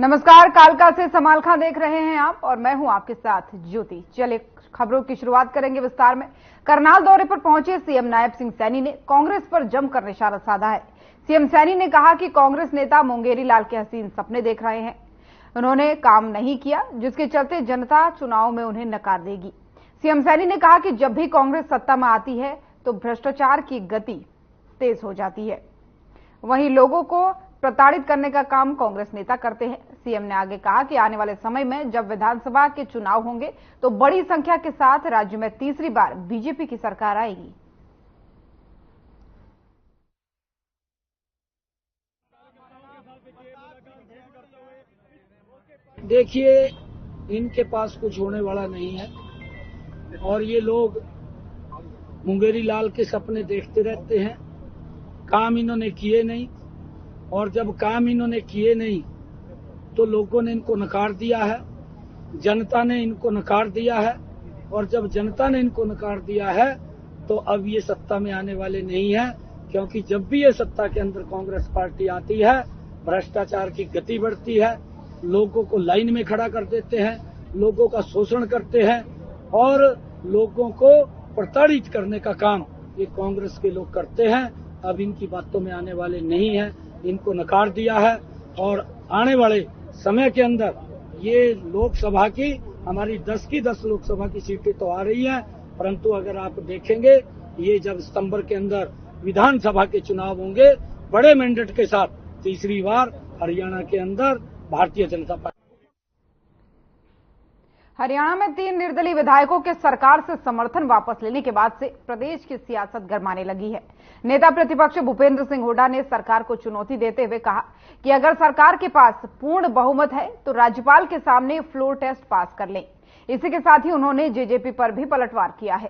नमस्कार, कालका से समाल खां देख रहे हैं आप और मैं हूं आपके साथ ज्योति। चलिए खबरों की शुरुआत करेंगे विस्तार में। करनाल दौरे पर पहुंचे सीएम नायब सिंह सैनी ने कांग्रेस पर जमकर निशाना साधा है। सीएम सैनी ने कहा कि कांग्रेस नेता मुंगेरी लाल के हसीन सपने देख रहे हैं। उन्होंने काम नहीं किया, जिसके चलते जनता चुनाव में उन्हें नकार देगी। सीएम सैनी ने कहा कि जब भी कांग्रेस सत्ता में आती है तो भ्रष्टाचार की गति तेज हो जाती है। वहीं लोगों को प्रताड़ित करने का काम कांग्रेस नेता करते हैं। सीएम ने आगे कहा कि आने वाले समय में जब विधानसभा के चुनाव होंगे तो बड़ी संख्या के साथ राज्य में तीसरी बार बीजेपी की सरकार आएगी। देखिए, इनके पास कुछ होने वाला नहीं है और ये लोग मुंगेरी लाल के सपने देखते रहते हैं। काम इन्होंने किए नहीं और जब काम इन्होंने किए नहीं तो लोगों ने इनको नकार दिया है, जनता ने इनको नकार दिया है और जब जनता ने इनको नकार दिया है तो अब ये सत्ता में आने वाले नहीं है, क्योंकि जब भी ये सत्ता के अंदर कांग्रेस पार्टी आती है भ्रष्टाचार की गति बढ़ती है, लोगों को लाइन में खड़ा कर देते हैं, लोगों का शोषण करते हैं और लोगों को प्रताड़ित करने का काम ये कांग्रेस के लोग करते हैं। अब इनकी बातों में आने वाले नहीं है, इनको नकार दिया है और आने वाले समय के अंदर ये लोकसभा की हमारी 10 की 10 लोकसभा की सीटें तो आ रही हैं, परंतु अगर आप देखेंगे ये जब सितंबर के अंदर विधानसभा के चुनाव होंगे बड़े मैंडेट के साथ तीसरी बार हरियाणा के अंदर भारतीय जनता पार्टी। हरियाणा में 3 निर्दलीय विधायकों के सरकार से समर्थन वापस लेने के बाद से प्रदेश की सियासत गरमाने लगी है। नेता प्रतिपक्ष भूपेंद्र सिंह हुड्डा ने सरकार को चुनौती देते हुए कहा कि अगर सरकार के पास पूर्ण बहुमत है तो राज्यपाल के सामने फ्लोर टेस्ट पास कर लें। इसी के साथ ही उन्होंने जेजेपी पर भी पलटवार किया है।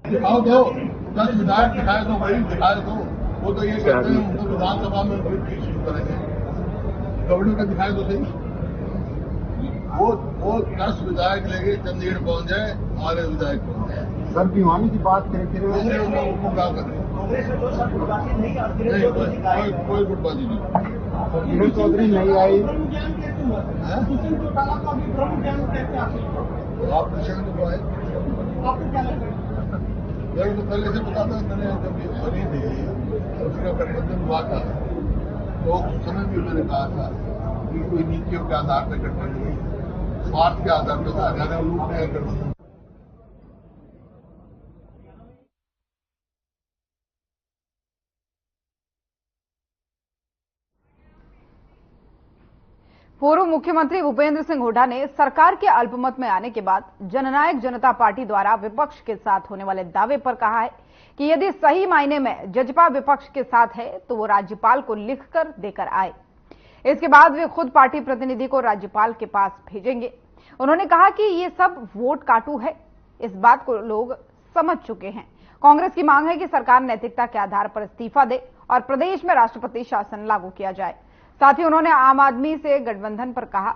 दिखाओ दो, 10 विधायक दिखाए दो भाई, दिखाए दो। वो तो ये कहते हैं उनको विधानसभा में फिर शुरू करेंगे, गवर्नर का दिखाए दो सही। वो 10 विधायक लेके चंडीगढ़ पहुंच जाए, हमारे विधायक पहुंच जाए। सर भिवानी की बात करें फिर उनको क्या करें, कोई गुटबाजी नहीं। नीरज चौधरी नहीं आई, आप प्रश्न को आए तो पहले से बता था, मैंने जब ये बनी थी उसका गठबंधन हुआ था तो उस समय भी मैंने कहा था कि कोई नीतियों के आधार पर गठबंधन नहीं, स्वार्थ के आधार पर कहा जा रहा है, लूट रहे गठबंधन। पूर्व मुख्यमंत्री भूपेंद्र सिंह हुड्डा ने सरकार के अल्पमत में आने के बाद जननायक जनता पार्टी द्वारा विपक्ष के साथ होने वाले दावे पर कहा है कि यदि सही मायने में जजपा विपक्ष के साथ है तो वो राज्यपाल को लिखकर देकर आए। इसके बाद वे खुद पार्टी प्रतिनिधि को राज्यपाल के पास भेजेंगे। उन्होंने कहा कि ये सब वोट काटू है, इस बात को लोग समझ चुके हैं। कांग्रेस की मांग है कि सरकार नैतिकता के आधार पर इस्तीफा दे और प्रदेश में राष्ट्रपति शासन लागू किया जाए। साथ ही उन्होंने आम आदमी से गठबंधन पर कहा,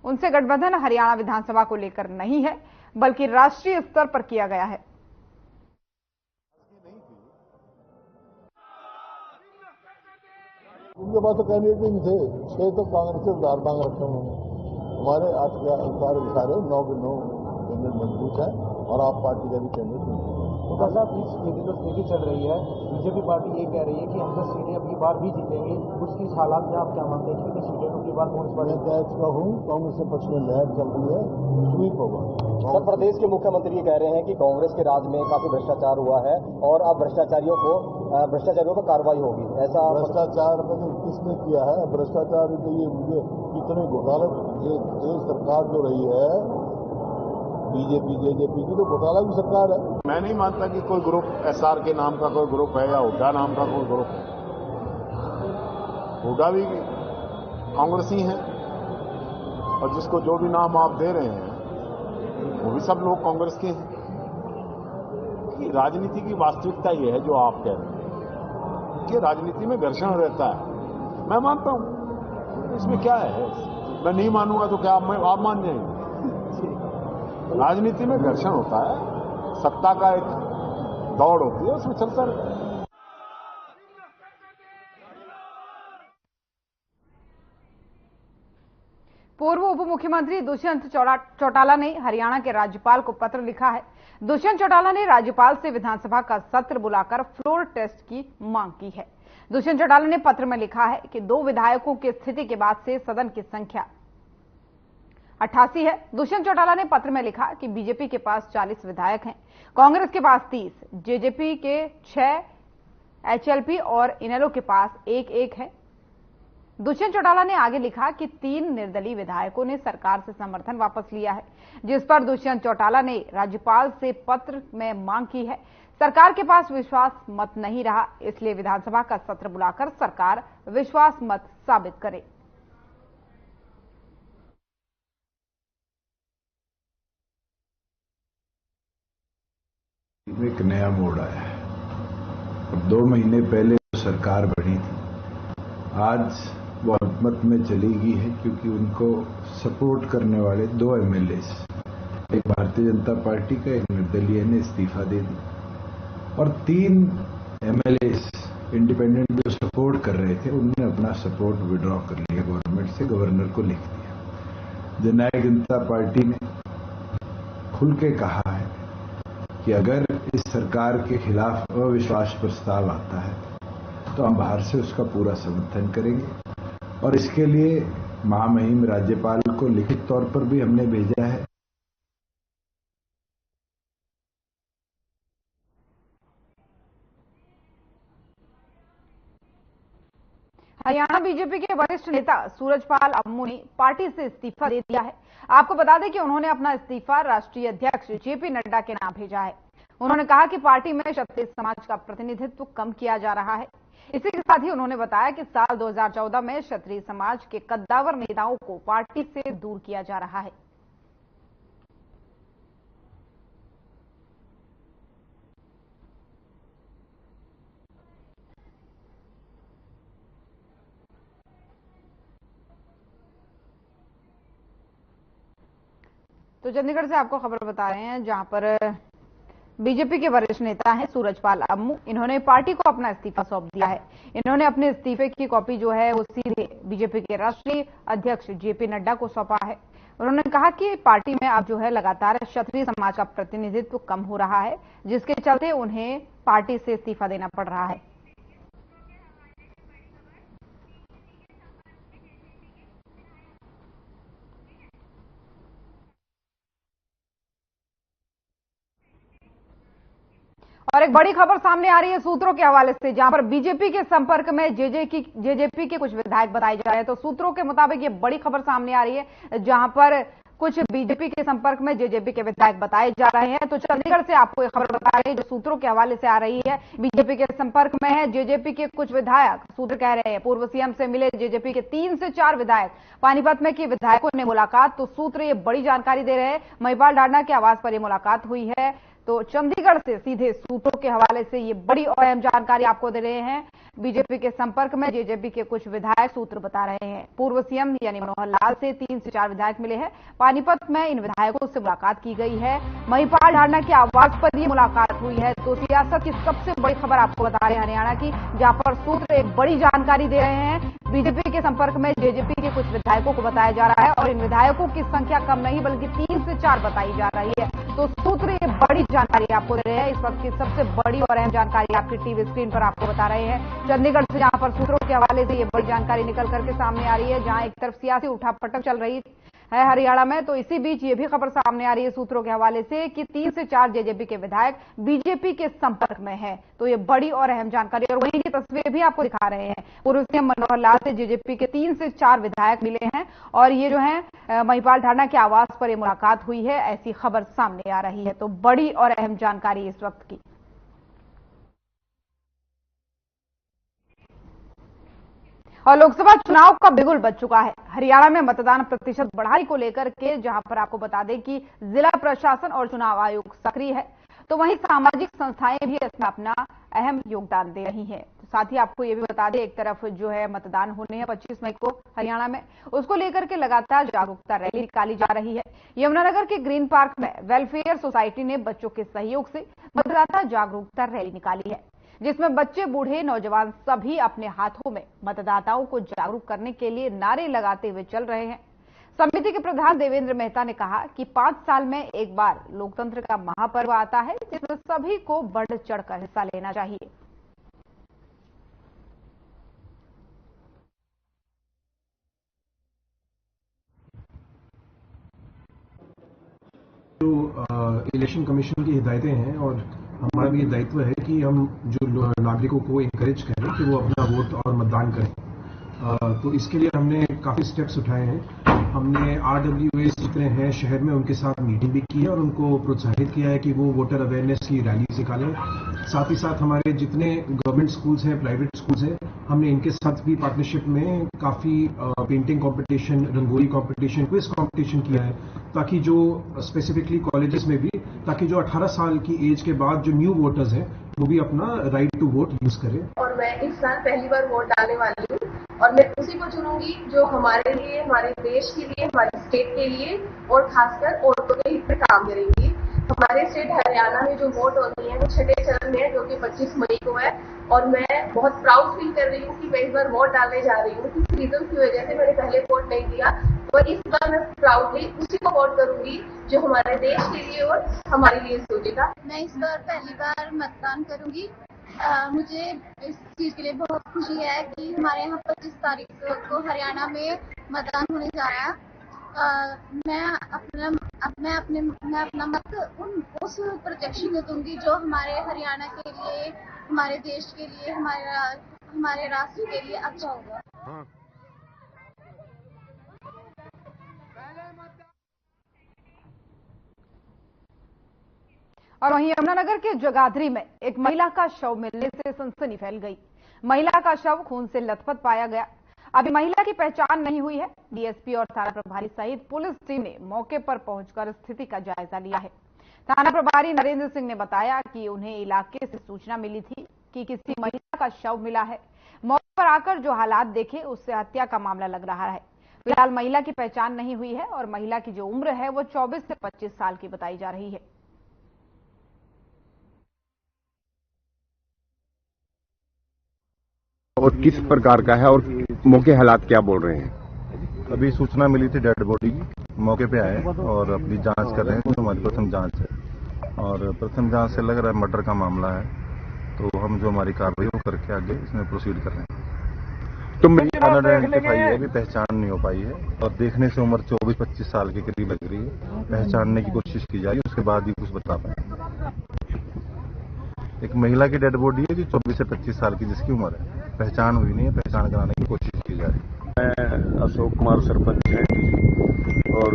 उनसे गठबंधन हरियाणा विधानसभा को लेकर नहीं है बल्कि राष्ट्रीय स्तर पर किया गया है। उनके पास तो कैंडिडेट ही नहीं थे, 6 तो कांग्रेस से उधार मांग रखे उन्होंने। हमारे 8 सारे 9 के 9 कैंडिडेट मजबूत है और आप पार्टी का भी कैंडिडेट नहीं है। तो साहब इस स्थिति तो स्थिति चल रही है, बीजेपी पार्टी ये कह रही है कि हम 10 सीटें अपनी बार भी जीतेंगे। इस हालात में आप क्या मानते हैं कि सीटें अपनी बार कौन सी मैं चुका हूँ, कांग्रेस के पक्ष में लहर चल रही है, स्वीप होगा। सर, प्रदेश के मुख्यमंत्री ये कह रहे हैं कि कांग्रेस के राज में काफी भ्रष्टाचार हुआ है और अब भ्रष्टाचारियों पर कार्रवाई होगी। ऐसा भ्रष्टाचार किसने किया है? भ्रष्टाचार तो ये मुझे कितने घोटाला, ये सरकार जो रही है बीजेपी जेजेपी की, तो घोटाला की सरकार है। मैं नहीं मानता कि कोई ग्रुप एसआर के नाम का कोई ग्रुप है या हुड्डा नाम का कोई ग्रुप है। हुड्डा भी कांग्रेस ही है और जिसको जो भी नाम आप दे रहे हैं वो भी सब लोग कांग्रेस के हैं। राजनीति की वास्तविकता ये है जो आप कह रहे हैं कि राजनीति में घर्षण रहता है। मैं मानता हूं, इसमें क्या है? मैं नहीं मानूंगा तो क्या आप मान जाएंगे? राजनीति में घर्षण होता है, सत्ता का एक दौड़ होती है, उसमें चलता रहता है। पूर्व उप मुख्यमंत्री दुष्यंत चौटाला ने हरियाणा के राज्यपाल को पत्र लिखा है। दुष्यंत चौटाला ने राज्यपाल से विधानसभा का सत्र बुलाकर फ्लोर टेस्ट की मांग की है। दुष्यंत चौटाला ने पत्र में लिखा है कि 2 विधायकों की स्थिति के बाद से सदन की संख्या 88 है। दुष्यंत चौटाला ने पत्र में लिखा कि बीजेपी के पास 40 विधायक हैं, कांग्रेस के पास 30, जेजेपी के 6, एचएलपी और इनेलो के पास 1-1 है। दुष्यंत चौटाला ने आगे लिखा कि 3 निर्दलीय विधायकों ने सरकार से समर्थन वापस लिया है, जिस पर दुष्यंत चौटाला ने राज्यपाल से पत्र में मांग की है। सरकार के पास विश्वास मत नहीं रहा, इसलिए विधानसभा का सत्र बुलाकर सरकार विश्वास मत साबित करे। एक नया मोड़ आया है। अब 2 महीने पहले सरकार बनी थी, आज वो अल्पमत में चली गई है क्योंकि उनको सपोर्ट करने वाले 2 एमएलएस, एक भारतीय जनता पार्टी का, एक निर्दलीय ने इस्तीफा दे दी और 3 एमएलएस इंडिपेंडेंट जो सपोर्ट कर रहे थे उन्होंने अपना सपोर्ट विड्रॉ कर लिया गवर्नमेंट से, गवर्नर को लिख दिया। जननायक जनता पार्टी ने खुल के कहा है कि अगर इस सरकार के खिलाफ अविश्वास प्रस्ताव आता है तो हम बाहर से उसका पूरा समर्थन करेंगे और इसके लिए महामहिम राज्यपाल को लिखित तौर पर भी हमने भेजा है। हरियाणा बीजेपी के वरिष्ठ नेता सूरजपाल अम्मू ने पार्टी से इस्तीफा दे दिया है। आपको बता दें कि उन्होंने अपना इस्तीफा राष्ट्रीय अध्यक्ष जेपी नड्डा के नाम भेजा है। उन्होंने कहा कि पार्टी में क्षत्रिय समाज का प्रतिनिधित्व कम किया जा रहा है। इसी के साथ ही उन्होंने बताया कि साल 2014 में क्षत्रिय समाज के कद्दावर नेताओं को पार्टी से दूर किया जा रहा है। तो चंडीगढ़ से आपको खबर बता रहे हैं, जहां पर बीजेपी के वरिष्ठ नेता हैं सूरजपाल अम्मू। इन्होंने पार्टी को अपना इस्तीफा सौंप दिया है। इन्होंने अपने इस्तीफे की कॉपी जो है वो सीधे बीजेपी के राष्ट्रीय अध्यक्ष जेपी नड्डा को सौंपा है। उन्होंने कहा कि पार्टी में अब जो है लगातार क्षत्रिय समाज का प्रतिनिधित्व कम हो रहा है, जिसके चलते उन्हें पार्टी से इस्तीफा देना पड़ रहा है। और एक बड़ी खबर सामने आ रही है सूत्रों के हवाले से, जहां पर बीजेपी के संपर्क में जेजेपी के कुछ विधायक बताए जा रहे हैं। तो सूत्रों के मुताबिक ये बड़ी खबर सामने आ रही है, जहां पर कुछ बीजेपी के संपर्क में जेजेपी के विधायक बताए जा रहे हैं। तो चंडीगढ़ से आपको ये खबर बता रही है, जो सूत्रों के हवाले से आ रही है। बीजेपी के संपर्क में है जेजेपी के कुछ विधायक। सूत्र कह रहे हैं पूर्व सीएम से मिले जेजेपी के 3 से 4 विधायक। पानीपत में की विधायकों ने मुलाकात। तो सूत्र ये बड़ी जानकारी दे रहे हैं। महिपाल ढांडा के आवास पर यह मुलाकात हुई है। तो चंडीगढ़ से सीधे सूत्रों के हवाले से ये बड़ी और अहम जानकारी आपको दे रहे हैं। बीजेपी के संपर्क में जेजेपी के कुछ विधायक, सूत्र बता रहे हैं। पूर्व सीएम यानी मनोहर लाल से 3 से 4 विधायक मिले हैं। पानीपत में इन विधायकों से मुलाकात की गई है। महिपाल ढांडा के आवास पर ये मुलाकात हुई है। तो सियासत की सबसे बड़ी खबर आपको बता रहे हैं हरियाणा की, जहां पर सूत्र एक बड़ी जानकारी दे रहे हैं। बीजेपी के संपर्क में जेजेपी के कुछ विधायकों को बताया जा रहा है और इन विधायकों की संख्या कम नहीं बल्कि 3 से 4 बताई जा रही है। तो सूत्र ये बड़ी जानकारी आपको दे रहे हैं। इस वक्त की सबसे बड़ी और अहम जानकारी आपकी टीवी स्क्रीन पर आपको बता रहे हैं। चंडीगढ़ से जहां पर सूत्रों के हवाले से ये बड़ी जानकारी निकल करके सामने आ रही है, जहां एक तरफ सियासी उठापटक चल रही है हरियाणा में, तो इसी बीच ये भी खबर सामने आ रही है सूत्रों के हवाले से कि 3 से 4 जेजेपी के विधायक बीजेपी के संपर्क में है। तो ये बड़ी और अहम जानकारी, और वहीं की तस्वीरें भी आपको दिखा रहे हैं। पूर्व सीएम मनोहर लाल से जेजेपी के 3 से 4 विधायक मिले हैं और ये जो है महिपाल ढांडा के आवास पर यह मुलाकात हुई है, ऐसी खबर सामने आ रही है। तो बड़ी और अहम जानकारी इस वक्त की। और लोकसभा चुनाव का बिगुल बज चुका है। हरियाणा में मतदान प्रतिशत बढ़ाई को लेकर के, जहां पर आपको बता दें कि जिला प्रशासन और चुनाव आयोग सक्रिय है। तो वहीं सामाजिक संस्थाएं भी इसमें अपना अहम योगदान दे रही हैं। साथ ही आपको ये भी बता दें, एक तरफ जो है मतदान होने हैं 25 मई को हरियाणा में, उसको लेकर के लगातार जागरूकता रैली निकाली जा रही है। यमुनानगर के ग्रीन पार्क में वेलफेयर सोसाइटी ने बच्चों के सहयोग से मतदाता जागरूकता रैली निकाली है, जिसमें बच्चे, बूढ़े, नौजवान सभी अपने हाथों में मतदाताओं को जागरूक करने के लिए नारे लगाते हुए चल रहे हैं। समिति के प्रधान देवेंद्र मेहता ने कहा कि 5 साल में एक बार लोकतंत्र का महापर्व आता है, जिसमें सभी को बढ़ चढ़कर हिस्सा लेना चाहिए। जो इलेक्शन कमीशन की हिदायतें हैं और हमारा भी ये दायित्व है कि हम जो नागरिकों को इंकरेज करें कि वो अपना वोट और मतदान करें। तो इसके लिए हमने काफ़ी स्टेप्स उठाए हैं। हमने RWAs जितने हैं शहर में उनके साथ मीटिंग भी की है और उनको प्रोत्साहित किया है कि वो वोटर अवेयरनेस की रैलीज निकालें। साथ ही साथ हमारे जितने गवर्नमेंट स्कूल्स हैं, प्राइवेट स्कूल्स हैं, हमने इनके साथ भी पार्टनरशिप में काफ़ी painting competition, rangoli competition, quiz competition किया है, ताकि जो स्पेसिफिकली कॉलेजेस में भी, ताकि जो 18 साल की एज के बाद जो न्यू वोटर्स हैं वो भी अपना राइट टू वोट यूज करें। और मैं इस साल पहली बार वोट डालने वाली हूँ और मैं उसी को चुनूंगी जो हमारे लिए, हमारे देश के लिए, हमारे स्टेट के लिए और खासकर औरतों के हित में काम करेंगी। हमारे स्टेट हरियाणा में जो वोट होनी है वो 6ठे चरण में है, जो कि 25 मई को है और मैं बहुत प्राउड फील कर रही हूँ कि मैं इस बार वोट डालने जा रही हूँ। किसी रीजन की वजह से मैंने पहले वोट नहीं दिया, तो इस बार मैं प्राउडली उसी को वोट करूंगी जो हमारे देश के लिए और हमारे लिए सोचेगा। मैं इस बार पहली बार मतदान करूंगी। मुझे इस चीज के लिए बहुत खुशी है कि हमारे यहाँ 25 तारीख को हरियाणा में मतदान होने जा रहा है। मैं अपना मत उस प्रत्याशी को दूंगी जो हमारे हरियाणा के लिए, हमारे देश के लिए, हमारे राष्ट्र के लिए अच्छा होगा। और वहीं यमुनानगर के जगाधरी में एक महिला का शव मिलने से सनसनी फैल गई। महिला का शव खून से लथपथ पाया गया। अभी महिला की पहचान नहीं हुई है। डीएसपी और थाना प्रभारी सहित पुलिस टीम ने मौके पर पहुंचकर स्थिति का जायजा लिया है। थाना प्रभारी नरेंद्र सिंह ने बताया कि उन्हें इलाके से सूचना मिली थी कि किसी महिला का शव मिला है। मौके पर आकर जो हालात देखे उससे हत्या का मामला लग रहा है। फिलहाल महिला की पहचान नहीं हुई है और महिला की जो उम्र है वो 24 से 25 साल की बताई जा रही है। और किस प्रकार का है और मौके हालात क्या बोल रहे हैं? अभी सूचना मिली थी डेड बॉडी की, मौके पे आए और अपनी जांच कर रहे हैं। तो हमारी प्रथम जांच है और प्रथम जांच से लग रहा है मर्डर का मामला है, तो हम जो हमारी कार्रवाई वो करके आगे इसमें प्रोसीड कर रहे हैं। तो अनआइडेंटिफाई है, अभी पहचान नहीं हो पाई है और देखने से उम्र 24-25 साल के करीब लग रही है। पहचानने की कोशिश की जाएगी, उसके बाद ही कुछ बता पाएंगे। एक महिला की डेड बॉडी है जो 24 से 25 साल की जिसकी उम्र है, पहचान हुई नहीं है, पहचान कराने की कोशिश की जा रही है। मैं अशोक कुमार सरपंच है और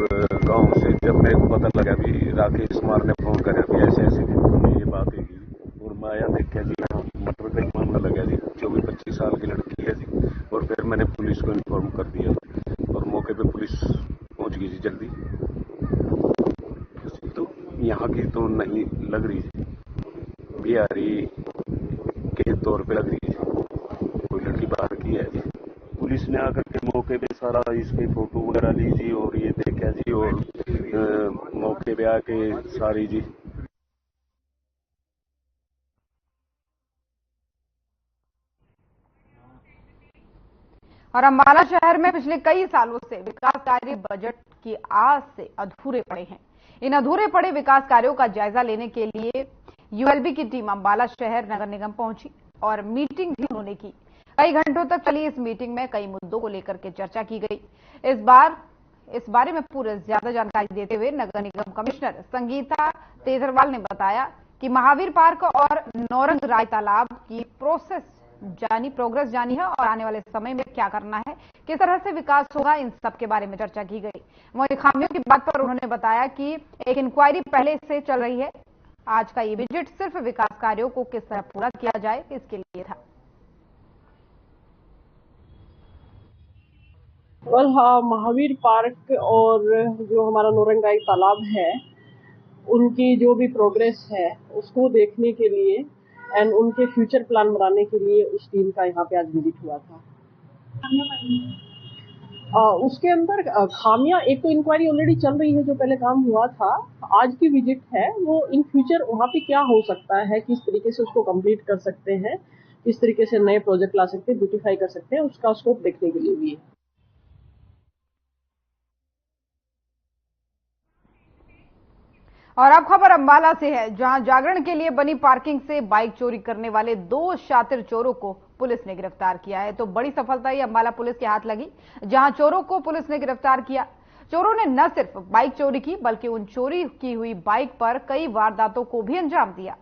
गांव से जब मेरे को पता लगा भी राकेश कुमार ने फोन करा भी ऐसे ये बात है और मैं आया देखा जी मटर का एक मामला लगा जी, 24-25 साल की लड़की है जी। और फिर मैंने पुलिस को इन्फॉर्म कर दिया और मौके पे पुलिस पहुंच गई जी जल्दी। तो यहाँ की तो नहीं लग रही जी, बिहारी के तौर पे लग रही है, कोई लड़की बाहर की है। पुलिस ने आकर के मौके पे सारा इसकी फोटो वगैरह ली जी और ये देखा जी और मौके पे आके सारी जी। और अम्बाला शहर में पिछले कई सालों से विकास कार्य बजट की आस से अधूरे पड़े हैं। इन अधूरे पड़े विकास कार्यों का जायजा लेने के लिए यूएलबी की टीम अम्बाला शहर नगर निगम पहुंची और मीटिंग भी उन्होंने की। कई घंटों तक चली इस मीटिंग में कई मुद्दों को लेकर के चर्चा की गई। इस बारे में पूरे ज्यादा जानकारी देते हुए नगर निगम कमिश्नर संगीता तेजरवाल ने बताया कि महावीर पार्क और नौरंग राय तालाब की प्रोग्रेस जानी है और आने वाले समय में क्या करना है, किस तरह से विकास होगा, इन सब के बारे में चर्चा की गई। वहीं खामियों की बात पर उन्होंने बताया कि एक इंक्वायरी पहले से चल रही है। आज का ये विजिट सिर्फ विकास कार्यों को किस तरह पूरा किया जाए इसके लिए था। हाँ, महावीर पार्क और जो हमारा नौरंग राय तालाब है उनकी जो भी प्रोग्रेस है उसको देखने के लिए एंड उनके फ्यूचर प्लान बनाने के लिए उस टीम का यहाँ पे आज विजिट हुआ था। उसके अंदर खामियां, एक तो इंक्वायरी ऑलरेडी चल रही है जो पहले काम हुआ था, आज की विजिट है वो इन फ्यूचर वहाँ पे क्या हो सकता है, किस तरीके से उसको कंप्लीट कर सकते हैं, किस तरीके से नए प्रोजेक्ट ला सकते हैं, ब्यूटिफाई कर सकते हैं, उसका स्कोप देखने के लिए भी है। और अब खबर अंबाला से है, जहां जागरण के लिए बनी पार्किंग से बाइक चोरी करने वाले 2 शातिर चोरों को पुलिस ने गिरफ्तार किया है। तो बड़ी सफलता ही अंबाला पुलिस के हाथ लगी, जहां चोरों को पुलिस ने गिरफ्तार किया। चोरों ने न सिर्फ बाइक चोरी की, बल्कि उन चोरी की हुई बाइक पर कई वारदातों को भी अंजाम दिया।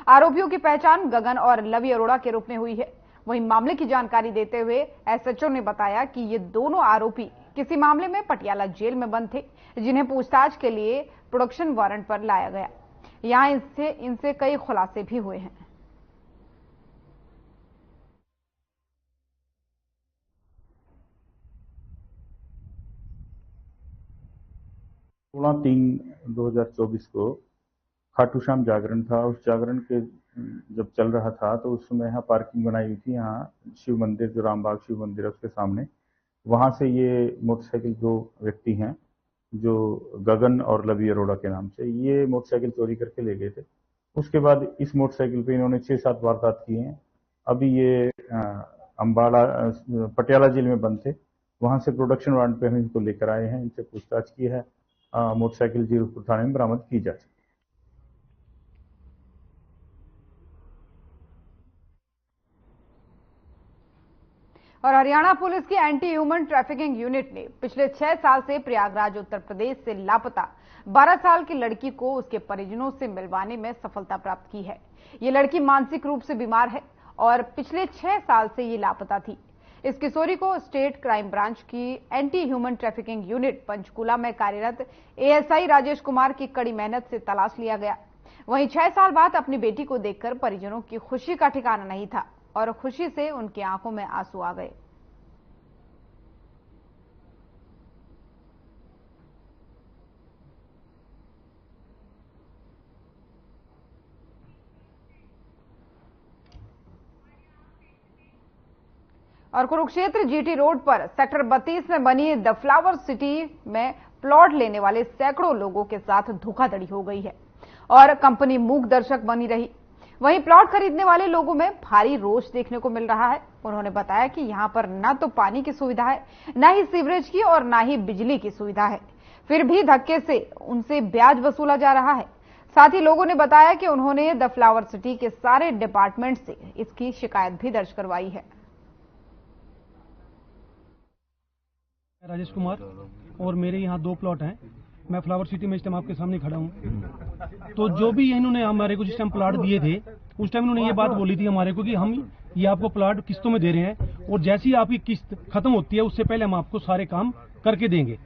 आरोपियों की पहचान गगन और लवी अरोड़ा के रूप में हुई है। वहीं मामले की जानकारी देते हुए एसएचओ ने बताया कि ये दोनों आरोपी किसी मामले में पटियाला जेल में बंद थे, जिन्हें पूछताछ के लिए प्रोडक्शन वारंट पर लाया गया। यहां इनसे कई खुलासे भी हुए हैं। सोलह 3/2024 को खाटू श्याम जागरण था। उस जागरण के जब चल रहा था तो उस समय यहाँ पार्किंग बनाई हुई थी, यहाँ शिव मंदिर, जो रामबाग शिव मंदिर है उसके सामने। वहां से ये मोटरसाइकिल 2 व्यक्ति हैं जो गगन और लवी अरोड़ा के नाम से, ये मोटरसाइकिल चोरी करके ले गए थे। उसके बाद इस मोटरसाइकिल पे इन्होंने 6-7 वारदात किए हैं। अभी ये अंबाला पटियाला जेल में बंद थे, वहां से प्रोडक्शन वारंट पे हम इनको लेकर आए हैं। इनसे पूछताछ की है, मोटरसाइकिल जीरकपुर थाने में बरामद की जा चुकी। और हरियाणा पुलिस की एंटी ह्यूमन ट्रैफिकिंग यूनिट ने पिछले 6 साल से प्रयागराज उत्तर प्रदेश से लापता 12 साल की लड़की को उसके परिजनों से मिलवाने में सफलता प्राप्त की है। ये लड़की मानसिक रूप से बीमार है और पिछले 6 साल से ये लापता थी। इस किशोरी को स्टेट क्राइम ब्रांच की anti human trafficking unit Panchkula में कार्यरत एएसआई राजेश कुमार की कड़ी मेहनत से तलाश लिया गया। वहीं 6 साल बाद अपनी बेटी को देखकर परिजनों की खुशी का ठिकाना नहीं था और खुशी से उनकी आंखों में आंसू आ गए। और कुरुक्षेत्र जीटी रोड पर सेक्टर 32 में बनी द फ्लावर सिटी में प्लॉट लेने वाले सैकड़ों लोगों के साथ धोखाधड़ी हो गई है और कंपनी मूक दर्शक बनी रही। वहीं प्लॉट खरीदने वाले लोगों में भारी रोष देखने को मिल रहा है। उन्होंने बताया कि यहां पर न तो पानी की सुविधा है, न ही सीवरेज की और न ही बिजली की सुविधा है, फिर भी धक्के से उनसे ब्याज वसूला जा रहा है। साथ ही लोगों ने बताया कि उन्होंने द फ्लावर सिटी के सारे डिपार्टमेंट से इसकी शिकायत भी दर्ज करवाई है। राजेश कुमार, और मेरे यहाँ 2 प्लॉट हैं। मैं फ्लावर सिटी में इस टाइम आपके सामने खड़ा हूँ। तो जो भी इन्होंने हमारे को जिस टाइम प्लॉट दिए थे, उस टाइम इन्होंने ये बात बोली थी हमारे को कि हम ये आपको प्लॉट किस्तों में दे रहे हैं और जैसी आपकी किस्त खत्म होती है उससे पहले हम आपको सारे काम करके देंगे।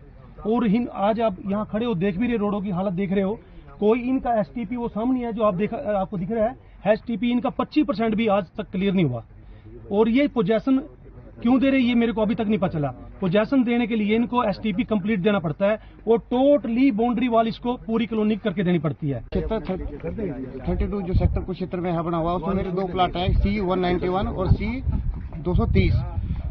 और आज आप यहाँ खड़े हो, देख भी रहे, रोडों की हालत देख रहे हो। कोई इनका एसटीपी वो सामने है जो आपको दिख रहा है, एसटीपी इनका 25% भी आज तक क्लियर नहीं हुआ। और ये पोजेशन क्यों दे रहे ये मेरे को अभी तक नहीं पता चला। पोजेशन देने के लिए इनको एसटीपी कंप्लीट देना पड़ता है और टोटली बाउंड्री वाल इसको पूरी कॉलोनी करके देनी पड़ती है। क्षेत्र 32 जो सेक्टर कुछ क्षेत्र में है बना हुआ, उसमें मेरे 2 प्लाट हैं, C191 और C230।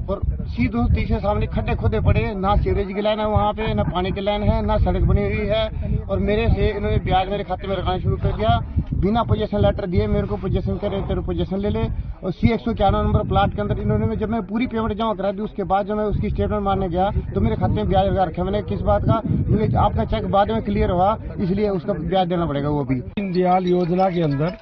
और C230 के सामने खड्डे खोदे पड़े, ना सीवरेज की लाइन है वहाँ पे, ना पानी की लाइन है, ना सड़क बनी हुई है। और मेरे से इन्होंने ब्याज मेरे खाते में रखना शुरू कर दिया, बिना पोजीशन लेटर दिए मेरे को पोजीशन करे, तेरे पोजीशन ले ले। और C191 नंबर प्लाट के अंदर इन्होंने जब मैं पूरी पेमेंट जमा करा दी, उसके बाद जब मैं उसकी स्टेटमेंट मारने गया तो मेरे खाते में ब्याज लगा रखा। मैंने किस बात का, मुझे आपका चेक बाद में क्लियर हुआ, इसलिए उसका ब्याज देना पड़ेगा वो भी। दीनदयाल योजना के अंदर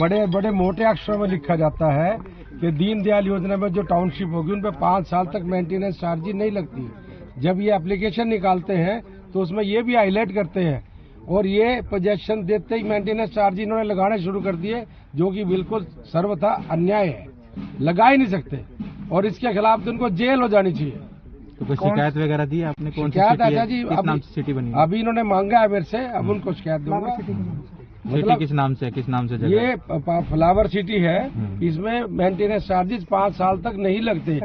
बड़े बड़े मोटे अक्षरों में लिखा जाता है कि दीनदयाल योजना में जो टाउनशिप होगी उन पर 5 साल तक मेंटेनेंस चार्ज नहीं लगती। जब ये एप्लीकेशन निकालते हैं तो उसमें ये भी हाईलाइट करते हैं और ये पोजेशन देते ही मेंटेनेंस चार्ज इन्होंने लगाने शुरू कर दिए, जो कि बिल्कुल सर्वथा अन्याय है, लगा ही नहीं सकते और इसके खिलाफ तो उनको जेल हो जानी चाहिए। तो कोई शिकायत वगैरह दी आपने? कौन सी शिकायत है जी? किस नाम से सिटी बनी? अभी इन्होंने मांगा है मेरे से, अब उनको शिकायत दूंगा। मतलब किस नाम से जगह? ये फ्लावर सिटी है, इसमें मेंटेनेंस चार्जेस 5 साल तक नहीं लगते।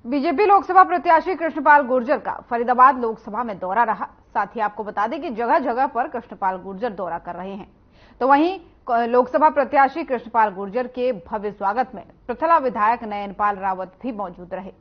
बीजेपी लोकसभा प्रत्याशी कृष्णपाल गुर्जर का फरीदाबाद लोकसभा में दौरा रहा। साथ ही आपको बता दें कि जगह जगह पर कृष्णपाल गुर्जर दौरा कर रहे हैं। तो वहीं लोकसभा प्रत्याशी कृष्णपाल गुर्जर के भव्य स्वागत में पृथला विधायक नयनपाल रावत भी मौजूद रहे।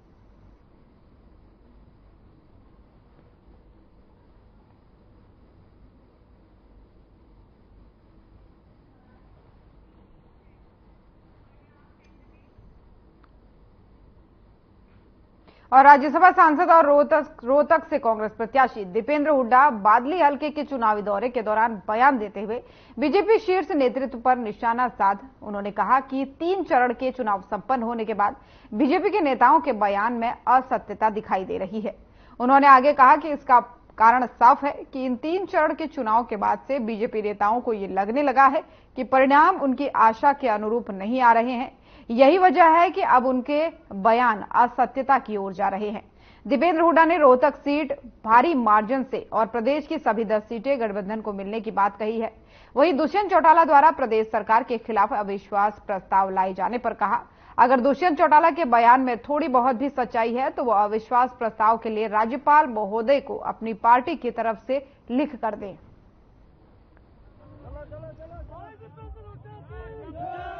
और राज्यसभा सांसद और रोहतक से कांग्रेस प्रत्याशी दीपेंद्र हुड्डा बादली हलके के चुनावी दौरे के दौरान बयान देते हुए बीजेपी शीर्ष नेतृत्व पर निशाना साध उन्होंने कहा कि 3 चरण के चुनाव संपन्न होने के बाद बीजेपी के नेताओं के बयान में असत्यता दिखाई दे रही है। उन्होंने आगे कहा कि इसका कारण साफ है कि इन 3 चरण के चुनाव के बाद से बीजेपी नेताओं को ये लगने लगा है कि परिणाम उनकी आशा के अनुरूप नहीं आ रहे हैं। यही वजह है कि अब उनके बयान असत्यता की ओर जा रहे हैं। दीपेंद्र हुड्डा ने रोहतक सीट भारी मार्जिन से और प्रदेश की सभी 10 सीटें गठबंधन को मिलने की बात कही है। वहीं दुष्यंत चौटाला द्वारा प्रदेश सरकार के खिलाफ अविश्वास प्रस्ताव लाए जाने पर कहा, अगर दुष्यंत चौटाला के बयान में थोड़ी बहुत भी सच्चाई है तो वो अविश्वास प्रस्ताव के लिए राज्यपाल महोदय को अपनी पार्टी की तरफ से लिख कर दें।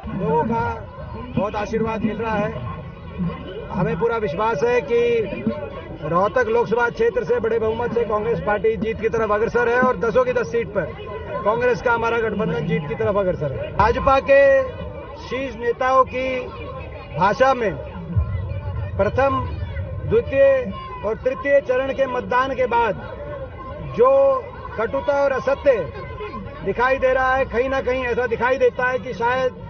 लोगों का बहुत आशीर्वाद मिल रहा है। हमें पूरा विश्वास है कि रोहतक लोकसभा क्षेत्र से बड़े बहुमत से कांग्रेस पार्टी जीत की तरफ अग्रसर है और 10 की 10 सीट पर कांग्रेस का हमारा गठबंधन जीत की तरफ अग्रसर है। भाजपा के शीर्ष नेताओं की भाषा में प्रथम, द्वितीय और तृतीय चरण के मतदान के बाद जो कटुता और असत्य दिखाई दे रहा है, कहीं ना कहीं ऐसा दिखाई देता है कि शायद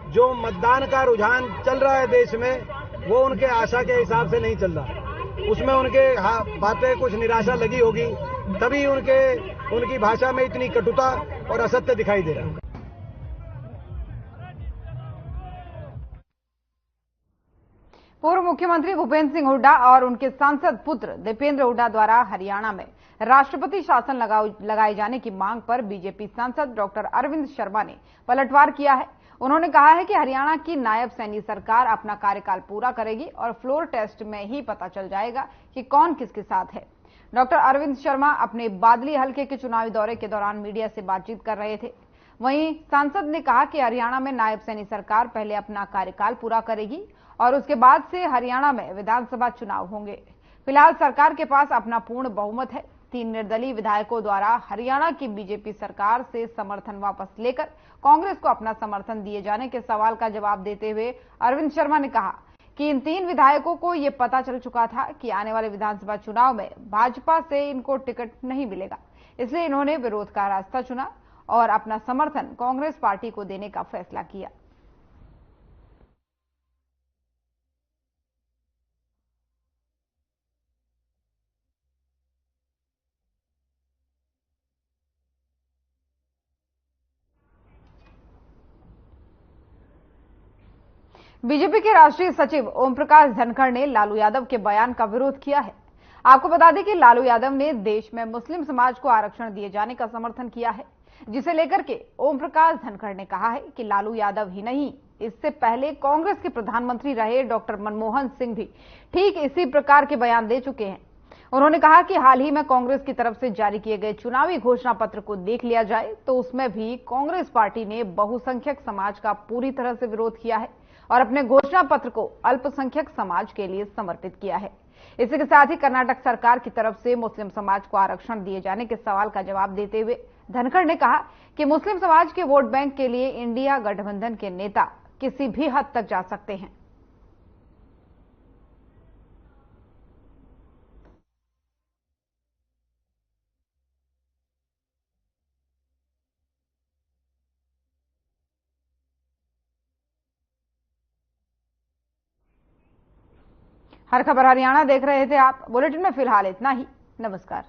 जो मतदान का रुझान चल रहा है देश में वो उनके आशा के हिसाब से नहीं चल रहा। उसमें उनके बातें कुछ निराशा लगी होगी, तभी उनकी भाषा में इतनी कटुता और असत्य दिखाई दे रहा है। पूर्व मुख्यमंत्री भूपेंद्र सिंह हुड्डा और उनके सांसद पुत्र दीपेंद्र हुड्डा द्वारा हरियाणा में राष्ट्रपति शासन लगाए जाने की मांग पर बीजेपी सांसद डॉक्टर अरविंद शर्मा ने पलटवार किया है। उन्होंने कहा है कि हरियाणा की नायब सैनी सरकार अपना कार्यकाल पूरा करेगी और फ्लोर टेस्ट में ही पता चल जाएगा कि कौन किसके साथ है। डॉक्टर अरविंद शर्मा अपने बादली हलके के चुनावी दौरे के दौरान मीडिया से बातचीत कर रहे थे। वहीं सांसद ने कहा कि हरियाणा में नायब सैनी सरकार पहले अपना कार्यकाल पूरा करेगी और उसके बाद से हरियाणा में विधानसभा चुनाव होंगे। फिलहाल सरकार के पास अपना पूर्ण बहुमत है। 3 निर्दलीय विधायकों द्वारा हरियाणा की बीजेपी सरकार से समर्थन वापस लेकर कांग्रेस को अपना समर्थन दिए जाने के सवाल का जवाब देते हुए अरविंद शर्मा ने कहा कि इन 3 विधायकों को यह पता चल चुका था कि आने वाले विधानसभा चुनाव में भाजपा से इनको टिकट नहीं मिलेगा, इसलिए इन्होंने विरोध का रास्ता चुना और अपना समर्थन कांग्रेस पार्टी को देने का फैसला किया। बीजेपी के राष्ट्रीय सचिव ओम प्रकाश धनखड़ ने लालू यादव के बयान का विरोध किया है। आपको बता दें कि लालू यादव ने देश में मुस्लिम समाज को आरक्षण दिए जाने का समर्थन किया है, जिसे लेकर के ओम प्रकाश धनखड़ ने कहा है कि लालू यादव ही नहीं, इससे पहले कांग्रेस के प्रधानमंत्री रहे डॉक्टर मनमोहन सिंह भी ठीक इसी प्रकार के बयान दे चुके हैं। उन्होंने कहा कि हाल ही में कांग्रेस की तरफ से जारी किए गए चुनावी घोषणा पत्र को देख लिया जाए तो उसमें भी कांग्रेस पार्टी ने बहुसंख्यक समाज का पूरी तरह से विरोध किया है और अपने घोषणा पत्र को अल्पसंख्यक समाज के लिए समर्पित किया है। इसी के साथ ही कर्नाटक सरकार की तरफ से मुस्लिम समाज को आरक्षण दिए जाने के सवाल का जवाब देते हुए धनखड़ ने कहा कि मुस्लिम समाज के वोट बैंक के लिए इंडिया गठबंधन के नेता किसी भी हद तक जा सकते हैं। हर खबर हरियाणा देख रहे थे आप। बुलेटिन में फिलहाल इतना ही। नमस्कार।